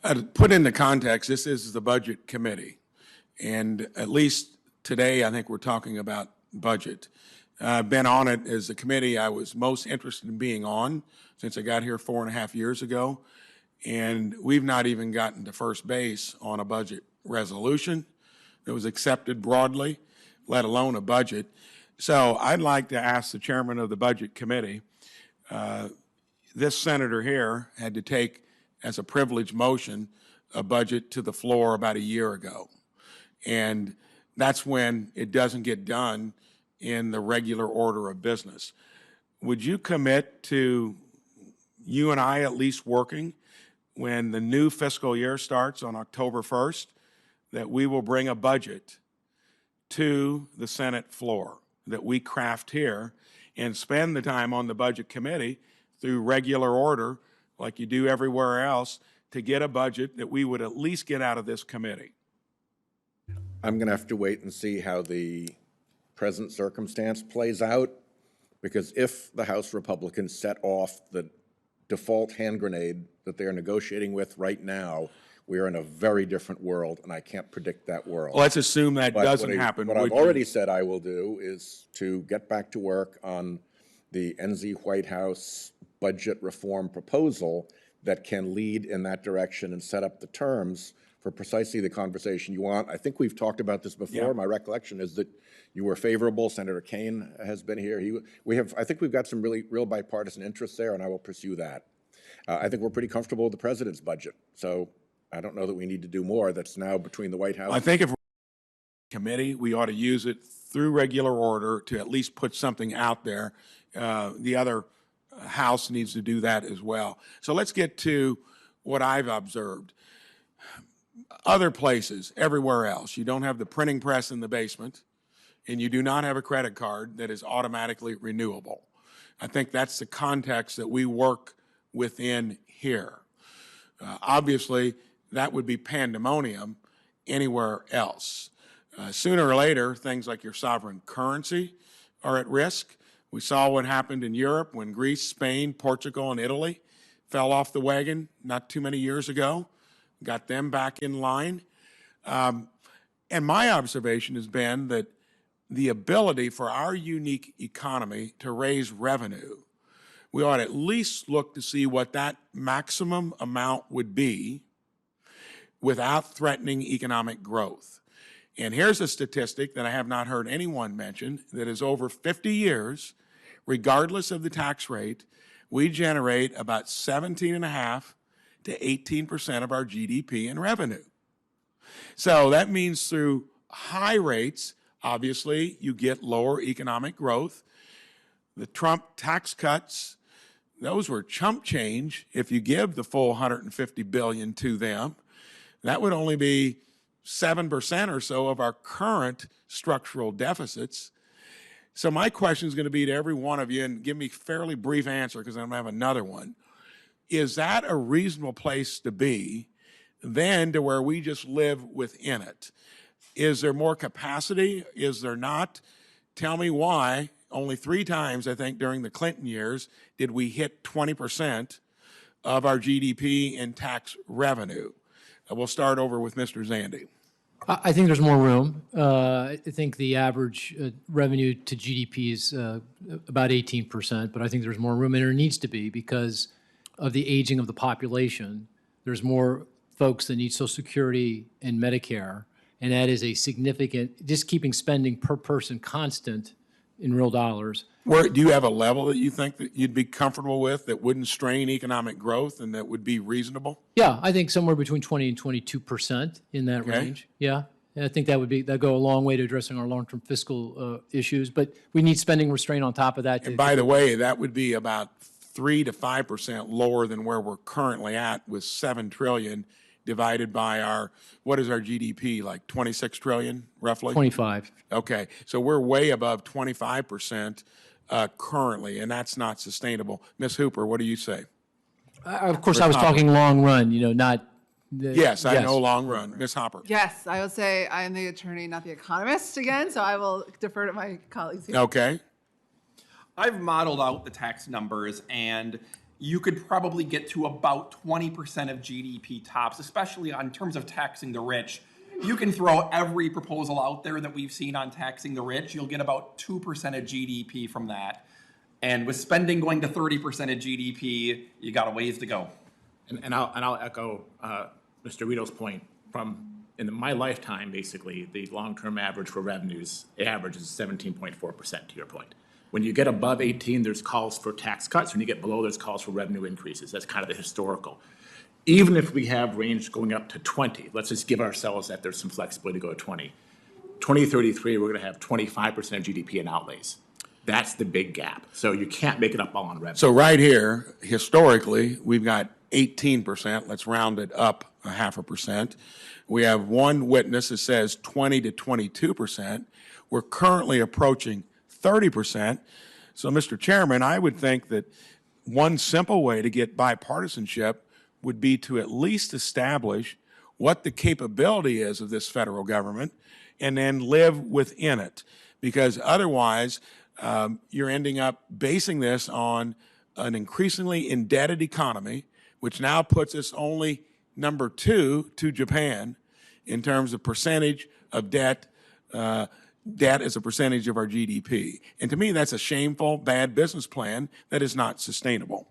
To put into context, this is the Budget Committee. And at least today, I think we're talking about budget. I've been on it as the committee I was most interested in being on since I got here 4.5 years ago. And we've not even gotten to first base on a budget resolution that was accepted broadly, let alone a budget. So I'd like to ask the chairman of the Budget Committee, this senator here had to take as a privileged motion a budget to the floor about a year ago. And that's when it doesn't get done in the regular order of business. Would you commit to you and I at least working when the new fiscal year starts on October 1st, that we will bring a budget to the Senate floor that we craft here and spend the time on the Budget Committee through regular order, like you do everywhere else, to get a budget that we would at least get out of this committee? I'm going to have to wait and see how the present circumstance plays out, because if the House Republicans set off the default hand grenade that they are negotiating with right now, we are in a very different world, and I can't predict that world. Well, let's assume that doesn't happen. What I've already said I will do is to get back to work on the NZ White House budget reform proposal that can lead in that direction and set up the terms for precisely the conversation you want. I think we've talked about this before. Yeah. My recollection is that you were favorable. Senator Kane has been here. I think we've got some real bipartisan interests there, and I will pursue that. I think we're pretty comfortable with the president's budget. So I don't know that we need to do more. That's now between the White House. I think if we're committee, we ought to use it through regular order to at least put something out there. The other House needs to do that as well. So let's get to what I've observed. Other places, everywhere else, you don't have the printing press in the basement, and you do not have a credit card that is automatically renewable. I think that's the context that we work within here. Obviously, that would be pandemonium anywhere else. Sooner or later, things like your sovereign currency are at risk. We saw what happened in Europe when Greece, Spain, Portugal, and Italy fell off the wagon not too many years ago, got them back in line. And my observation has been that the ability for our unique economy to raise revenue, we ought to at least look to see what that maximum amount would be without threatening economic growth. And here's a statistic that I have not heard anyone mention, that is over 50 years, regardless of the tax rate, we generate about 17.5% to 18% of our GDP in revenue. So that means through high rates, obviously, you get lower economic growth. The Trump tax cuts, those were chump change. If you give the full $150 billion to them, that would only be 7% or so of our current structural deficits. So my question is going to be to every one of you, and give me a fairly brief answer because I'm going to have another one. Is that a reasonable place to be than to where we just live within it? Is there more capacity? Is there not? Tell me why. Only 3 times, I think, during the Clinton years did we hit 20% of our GDP in tax revenue. We'll start over with Mr. Zandy. I think there's more room. I think the average revenue to GDP is about 18%, but I think there's more room, and there needs to be because of the aging of the population. There's more folks that need Social Security and Medicare, and that is a significant, just keeping spending per person constant in real dollars. Do you have a level that you think that you'd be comfortable with that wouldn't strain economic growth and that would be reasonable? Yeah, I think somewhere between 20 and 22% in that range. Yeah, and I think that'd go a long way to addressing our long-term fiscal issues. But we need spending restraint on top of that. And by the way, that would be about 3 to 5% lower than where we're currently at, with $7 trillion divided by our, what is our GDP, like 26 trillion roughly? 25. Okay, so we're way above 25% currently, and that's not sustainable. Ms. Hooper, what do you say? Of course, I was talking long run, not. Yes, I know long run. Ms. Hopper. Yes, I will say I am the attorney, not the economist again, so I will defer to my colleagues here. Okay. I've modeled out the tax numbers, and you could probably get to about 20% of GDP tops, especially on terms of taxing the rich. You can throw every proposal out there that we've seen on taxing the rich. You'll get about 2% of GDP from that. And with spending going to 30% of GDP, you got a ways to go. And I'll echo Mr. Rito's point. In my lifetime, basically, the long-term average for revenues averages 17.4%, to your point. When you get above 18, there's calls for tax cuts. When you get below, there's calls for revenue increases. That's kind of the historical. Even if we have range going up to 20, let's just give ourselves that there's some flexibility to go to 20. 2033, we're going to have 25% of GDP in outlays. That's the big gap. So you can't make it up all on revenue. So right here, historically, we've got 18%. Let's round it up a 0.5%. We have one witness that says 20 to 22%. We're currently approaching 30%. So, Mr. Chairman, I would think that one simple way to get bipartisanship would be to at least establish what the capability is of this federal government and then live within it. Because otherwise, you're ending up basing this on an increasingly indebted economy, which now puts us only number 2 to Japan in terms of percentage of debt, debt as a percentage of our GDP. And to me, that's a shameful, bad business plan that is not sustainable.